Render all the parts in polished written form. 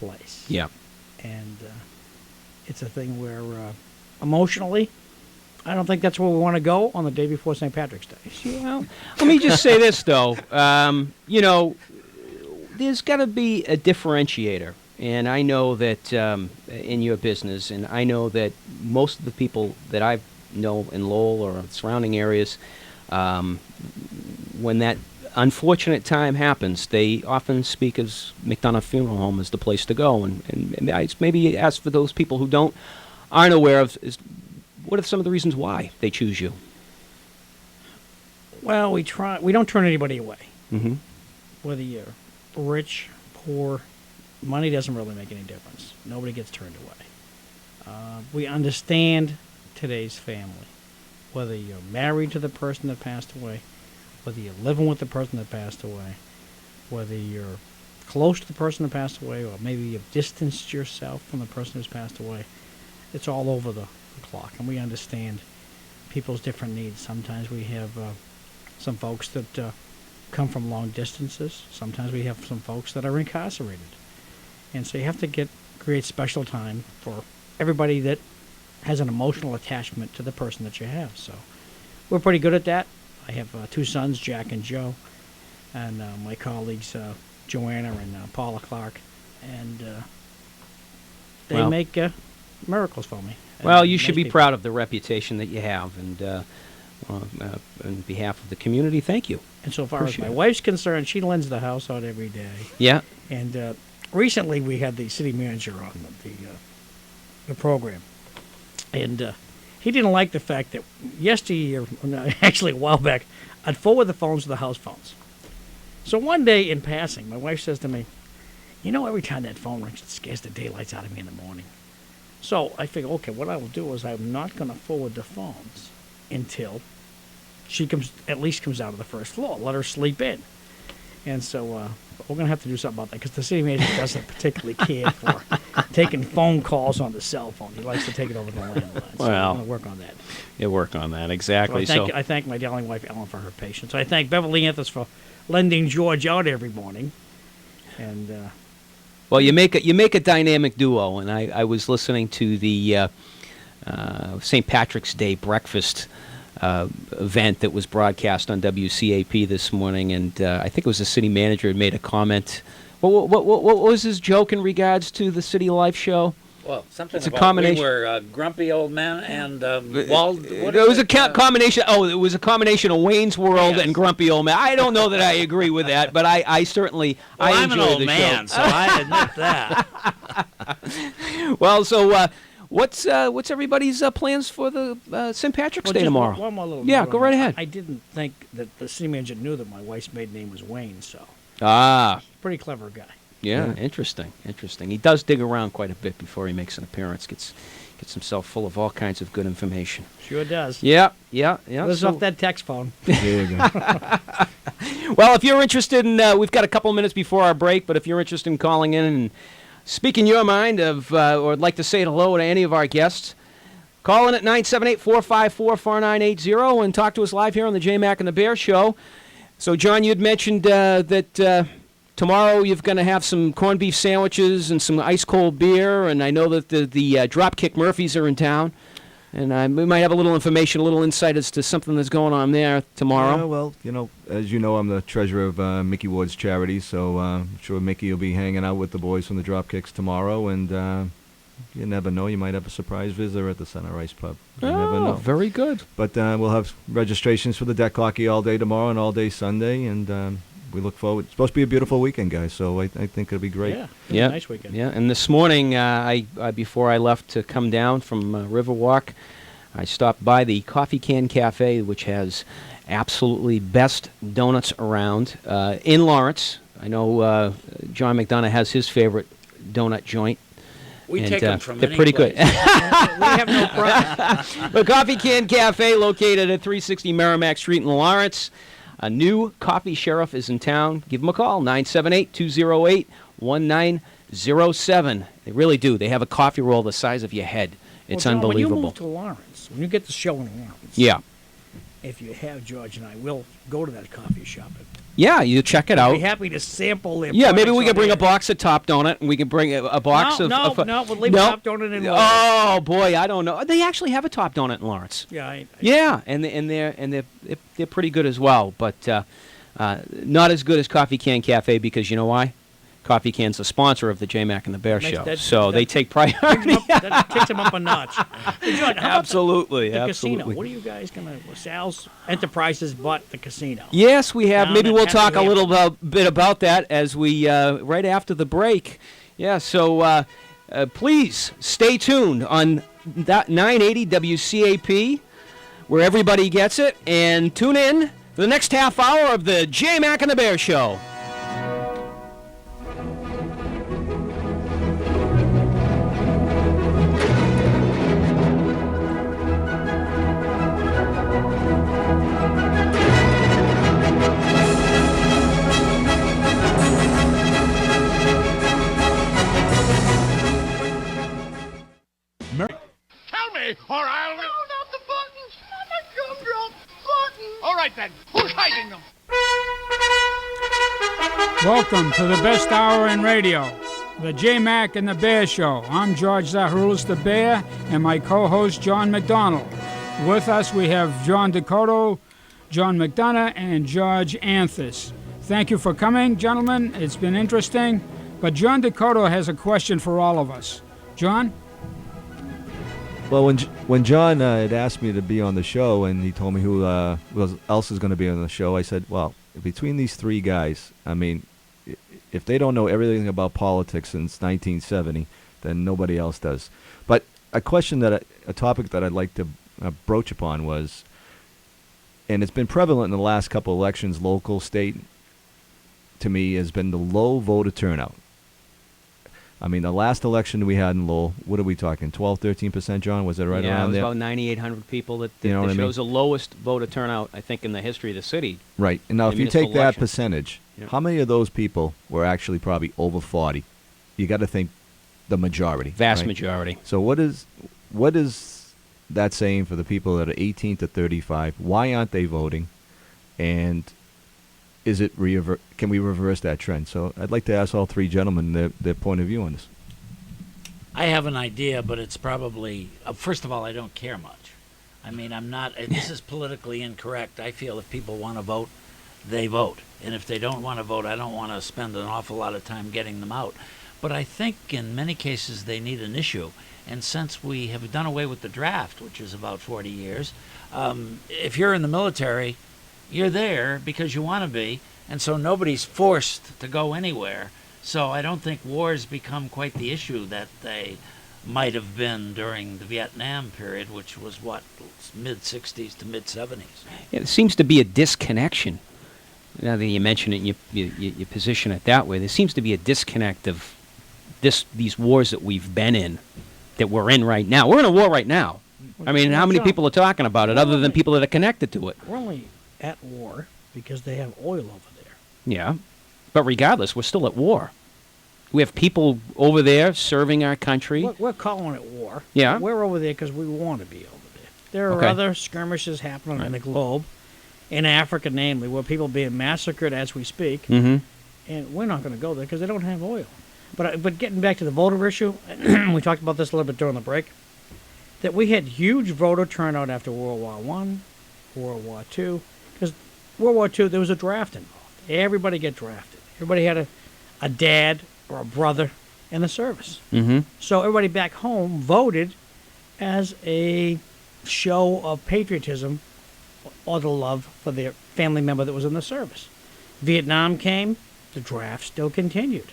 place. Yeah. And it's a thing where emotionally, I don't think that's where we want to go on the day before St. Patrick's Day. Well, let me just say this, though. There's got to be a differentiator. And I know that in your business, and I know that most of the people that I know in Lowell or surrounding areas, when that unfortunate time happens, they often speak of McDonough Funeral Home as the place to go. And I maybe ask for those people who aren't aware of, what are some of the reasons why they choose you? Well, we don't turn anybody away. Mm-hmm. Whether you're rich, poor, money doesn't really make any difference. Nobody gets turned away. We understand today's family. Whether you're married to the person that passed away, whether you're living with the person that passed away, whether you're close to the person that passed away, or maybe you've distanced yourself from the person who's passed away, it's all over the clock. And we understand people's different needs. Sometimes we have some folks that come from long distances. Sometimes we have some folks that are incarcerated. And so you have to create special time for everybody that has an emotional attachment to the person that you have. So we're pretty good at that. I have two sons, Jack and Joe, and my colleagues, Joanna and Paula Clark, and they make miracles for me. Well, you Nice should be people. proud of the reputation that you have, and on behalf of the community, thank you. And so far as Appreciate my it. wife's concerned, she lends the house out every day. Yeah. And recently we had the city manager on the program, and he didn't like the fact that yesteryear, actually a while back, I'd forward the phones to the house phones. So one day in passing, my wife says to me, every time that phone rings, it scares the daylights out of me in the morning. So I figure, okay, what I will do is I'm not going to forward the phones until she at least comes out of the first floor. Let her sleep in. And so we're going to have to do something about that, because the city manager doesn't particularly care for taking phone calls on the cell phone. He likes to take it over the landline. So Well, we're going to work on that. You work on that, exactly. So I thank my darling wife, Ellen, for her patience. I thank Beverly Anthes for lending George out every morning. And well, you make a dynamic duo, and I was listening to the St. Patrick's Day breakfast event that was broadcast on WCAP this morning, and I think it was the city manager had made a comment. What was his joke in regards to the City Life show? Well, something It's a about combination- we were grumpy old men and Wald. It was a combination. Oh, it was a combination of Wayne's World and Grumpy Old Man. I don't know that I agree with that, but I certainly I'm enjoy an old the man, show. so I admit that. Well, so what's everybody's plans for the St. Patrick's Day just tomorrow? One more little Yeah, note go on right that. ahead. I didn't think that the city manager knew that my wife's maiden name was Wayne, so Ah, pretty clever guy. yeah, interesting. He does dig around quite a bit before he makes an appearance. Gets himself full of all kinds of good information. Sure does. Yeah. Lives so- off that text phone. There you go. Well, if you're interested in, we've got a couple minutes before our break, but if you're interested in calling in and speaking your mind of, or would like to say hello to any of our guests, call in at 978-454-4980 and talk to us live here on the JMac and the Bear Show. So, John, you'd mentioned that tomorrow you're going to have some corned beef sandwiches and some ice-cold beer, and I know that the Dropkick Murphys are in town. And we might have a little information, a little insight as to something that's going on there tomorrow. Yeah, well, as you know, I'm the treasurer of Mickey Ward's charity, so I'm sure Mickey will be hanging out with the boys from the Dropkicks tomorrow, and you never know, you might have a surprise visitor at the Center Ice Pub. You never know. Very good. But we'll have registrations for the deck hockey all day tomorrow and all day Sunday, and we look forward. It's supposed to be a beautiful weekend, guys, so I think it'll be great. Yeah, it was a nice weekend. Yeah, and this morning, I before I left to come down from Riverwalk, I stopped by the Coffee Can Cafe, which has absolutely best donuts around in Lawrence. I know John McDonough has his favorite donut joint. We And, take them from they're any pretty place. good. We have no problem. The Coffee Can Cafe, located at 360 Merrimack Street in Lawrence. A new coffee sheriff is in town. Give them a call, 978-208-1907. They really do. They have a coffee roll the size of your head. It's John, unbelievable. When you move to Lawrence, when you get the show in Lawrence, Yeah. if you have George and I, we'll go to that coffee shop. Yeah, you check it I'd out. be happy to sample their Yeah, maybe products we could on bring a air. box of Top Donut, and we can bring a box No, of... we'll leave No? Top Donut in Lawrence. Oh, boy, I don't know. They actually have a Top Donut in Lawrence. Yeah, Yeah, and they're pretty good as well, but not as good as Coffee Can Cafe because you know why? Coffee Can's a sponsor of the JMac and the Bear Show, so they take priority. that kicks them up a notch. Hey, John, how about Absolutely, the absolutely. casino. What are you guys gonna? Sal's Enterprises bought the casino. Yes, we have. Down Maybe in we'll talk a Hampton. little bit about that as we right after the break. Yeah, so please stay tuned on that 980 WCAP, where everybody gets it, and tune in for the next half hour of the JMac and the Bear Show. Tell me, or I'll... No, not the buttons. Not my gumdrop buttons. All right, then. Who's hiding them? Welcome to the best hour in radio, the JMac and the Bear Show. I'm George Zaharoulis the Bear and my co-host John McDonough. With us we have John Descoteaux, John McDonough, and George Anthes. Thank you for coming, gentlemen. It's been interesting. But John Descoteaux has a question for all of us. John? Well, when John had asked me to be on the show and he told me who else is going to be on the show, I said, well, between these three guys, I mean, if they don't know everything about politics since 1970, then nobody else does. But a topic that I'd like to broach upon was, and it's been prevalent in the last couple elections, local, state, to me, has been the low voter turnout. I mean, the last election we had in Lowell, what are we talking, 12, 13%, John? Was it right Yeah, it around was there? about 9,800 people. That You know what I mean? shows the lowest voter turnout, I think, in the history of the city. Right. And now, the if you take municipal that election. percentage, Yeah. how many of those people were actually probably over 40? You got to think the majority. Vast right? majority. So what is that saying for the people that are 18 to 35? Why aren't they voting? And is it can we reverse that trend? So I'd like to ask all three gentlemen their point of view on this. I have an idea, but it's probably, first of all, I don't care much. I mean, I'm not, this is politically incorrect. I feel if people want to vote, they vote. And if they don't want to vote, I don't want to spend an awful lot of time getting them out. But I think in many cases they need an issue. And since we have done away with the draft, which is about 40 years, if you're in the military, you're there because you want to be. And so nobody's forced to go anywhere. So I don't think wars become quite the issue that they might have been during the Vietnam period, which was, mid-60s to mid-70s. Yeah, there seems to be a disconnection. Now that you mention it, and you position it that way, there seems to be a disconnect of these wars that we've been in, that we're in right now. We're in a war right now. I mean, how many people are talking about it other than people that are connected to it? We're only at war because they have oil over there. Yeah. But regardless, we're still at war. We have people over there serving our country. We're calling it war. Yeah. We're over there because we want to be over there. There are Okay. other skirmishes happening in the globe, in Africa namely, where people are being massacred as we speak, Mm-hmm. and we're not going to go there because they don't have oil. But getting back to the voter issue, we talked about this a little bit during the break, that we had huge voter turnout after World War I, World War II, because World War II, there was a draft involved. Everybody get drafted. Everybody had a dad or a brother in the service. Mm-hmm. So everybody back home voted as a show of patriotism or the love for their family member that was in the service. Vietnam came, the draft still continued.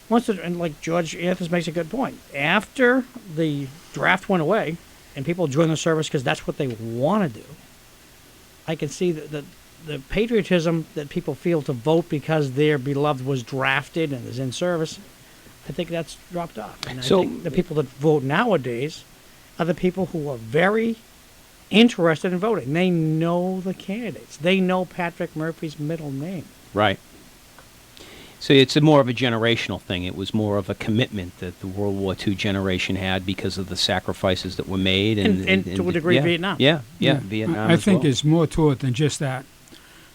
And like George Anthes makes a good point, after the draft went away and people joined the service because that's what they want to do, I can see that the patriotism that people feel to vote because their beloved was drafted and is in service, I think that's dropped off. And I think the people that vote nowadays are the people who are very interested in voting. They know the candidates. They know Patrick Murphy's middle name. Right. So it's more of a generational thing. It was more of a commitment that the World War II generation had because of the sacrifices that were made. And to a degree, yeah, Vietnam. Yeah, Vietnam I as think well. there's more to it than just that.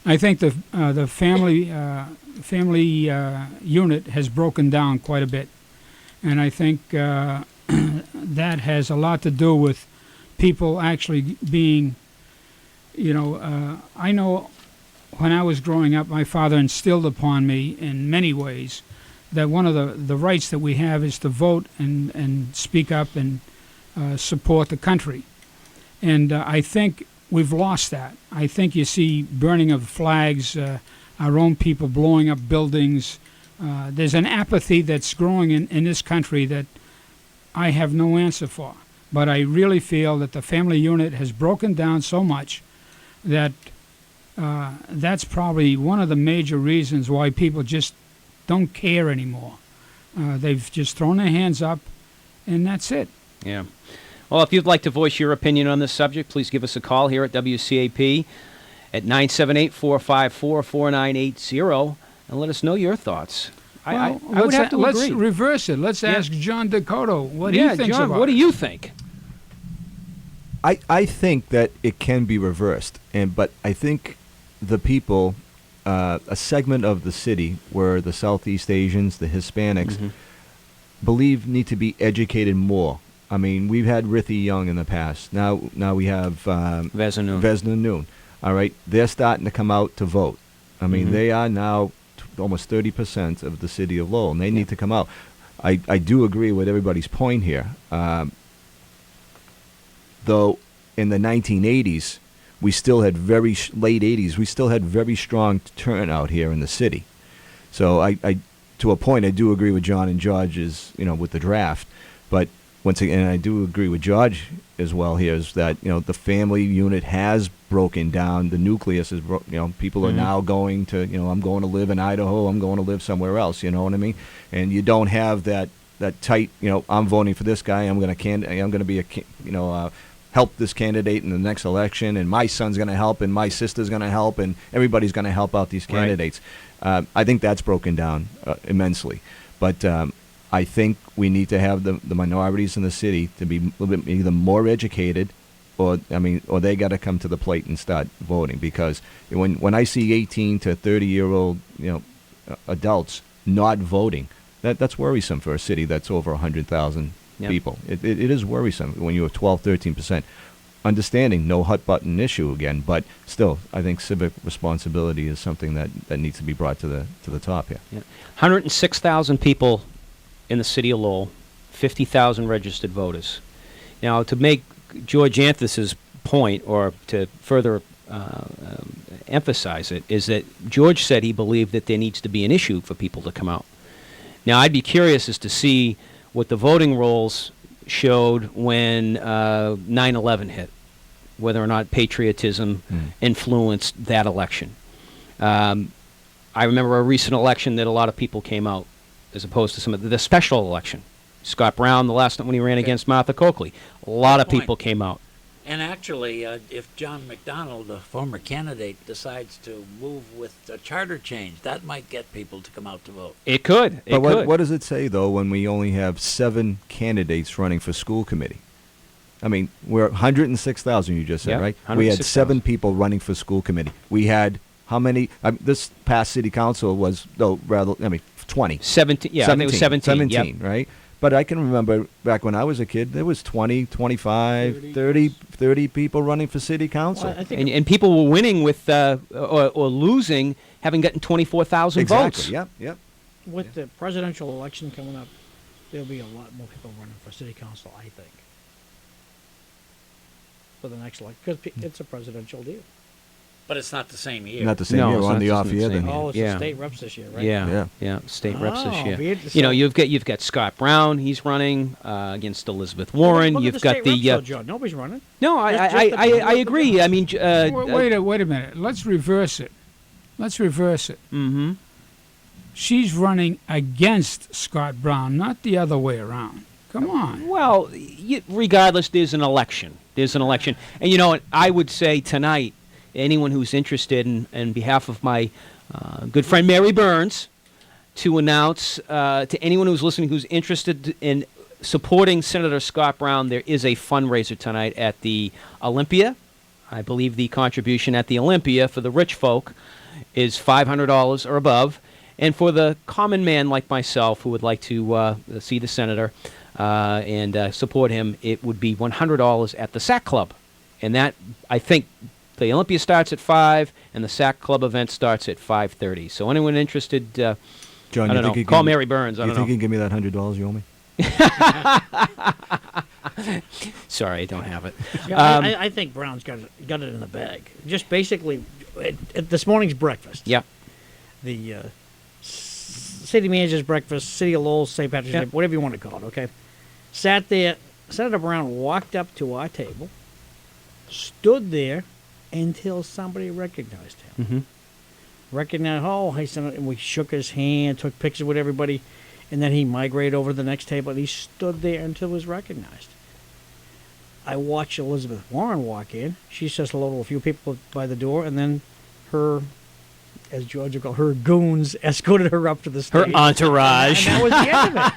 I think the family unit has broken down quite a bit, and I think that has a lot to do with people actually being, I know when I was growing up, my father instilled upon me in many ways that one of the rights that we have is to vote and speak up and support the country. And I think we've lost that. I think you see burning of flags, our own people blowing up buildings. There's an apathy that's growing in this country that I have no answer for. But I really feel that the family unit has broken down so much that that's probably one of the major reasons why people just don't care anymore. They've just thrown their hands up, and that's it. Yeah. Well, if you'd like to voice your opinion on this subject, please give us a call here at WCAP at 978-454-4980 and let us know your thoughts. I would have to let's agree. reverse it. Let's ask John Descoteaux what he thinks John, about what do it. you think? I think that it can be reversed, but I think the people, a segment of the city where the Southeast Asians, the Hispanics, believe need to be educated more. I mean, we've had Rithy Young in the past. Now we have Vesna Noon. All right, they're starting to come out to vote. I mean, they are now almost 30% of the city of Lowell, and they need to come out. I do agree with everybody's point here. Though in the 1980s, we still had late 80s, we still had very strong turnout here in the city. So I to a point, I do agree with John and George's, with the draft. But once again, I do agree with George as well here, is that, the family unit has broken down. The nucleus is, people are now going to, I'm going to live in Idaho, I'm going to live somewhere else, you know what I mean? And you don't have that tight, I'm voting for this guy, I'm going to be help this candidate in the next election, and my son's going to help, and my sister's going to help, and everybody's going to help out these candidates. Right. I think that's broken down immensely. But I think we need to have the minorities in the city to be a little bit either more educated, or they got to come to the plate and start voting. Because when I see 18 to 30-year-old adults not voting, that's worrisome for a city that's over 100,000 people. It is worrisome when you have 12, 13%. Understanding no hot button issue again, but still, I think civic responsibility is something that needs to be brought to the top here. Yeah. 106,000 people in the city of Lowell, 50,000 registered voters. Now, to make George Anthes's point, or to further emphasize it, is that George said he believed that there needs to be an issue for people to come out. Now, I'd be curious as to see what the voting rolls showed when 9/11 hit, whether or not patriotism influenced that election. I remember a recent election that a lot of people came out, as opposed to some of the special election. Scott Brown, the last time when he ran against Martha Coakley, a lot of people came out. And actually, if John McDonough, the former candidate, decides to move with a charter change, that might get people to come out to vote. It could. But what does it say, though, when we only have 7 candidates running for school committee? I mean, we're 106,000, you just said, right? We had 7 people running for school committee. We had how many? This past city council was, 20. 17. Yeah, 17, I think it was 17. 17, right? But I can remember back when I was a kid, there was 20, 25, 30 people running for city council. Well, I think and people were winning with or losing, having gotten 24,000 votes. Yep. with the presidential election coming up, there'll be a lot more people running for city council, I think, for the next election, because it's a presidential deal. But it's not the same year. Not the same No, year, it's on not the just off the year same then. year. Oh, it's Yeah. the state reps this year, right? Yeah, state reps this Oh, year. be it- You know, so- you've got Scott Brown. He's running against Elizabeth Look Warren. at You've got state the reps, though, Joe. Nobody's running. no. Just I the agree. I mean, Wait a minute. Let's reverse it. mm-hmm. She's running against Scott Brown, not the other way around. Come on. Well, regardless, there's an election. And you know what? I would say tonight, anyone who's interested, in behalf of my good friend Mary Burns, to announce to anyone who's listening who's interested in supporting Senator Scott Brown, there is a fundraiser tonight at the Olympia I believe the contribution at the Olympia for the rich folk is $500 or above. And for the common man like myself who would like to see the senator and support him, it would be $100 at the SAC Club. And that, I think, the Olympia starts at 5, and the SAC Club event starts at 5:30. So anyone interested, John, I don't know, call Mary Burns. I You don't think know. you can give me that $100 you owe me? Sorry, I don't have it. Yeah, I think Brown's got it in the bag. Just basically, at this morning's breakfast. Yeah. The city manager's breakfast, City of Lowell, St. Patrick's Yeah. Day, whatever you want to call it, okay? Sat there. Senator Brown walked up to our table, stood there until somebody recognized him. Mm-hmm. Recognized, oh, hey, Senator, and we shook his hand, took pictures with everybody, and then he migrated over to the next table, and he stood there until he was recognized. I watched Elizabeth Warren walk in. She says hello to a few people by the door, and then her, as George would call her goons, escorted her up to the stage. Her entourage. And that was the end of it.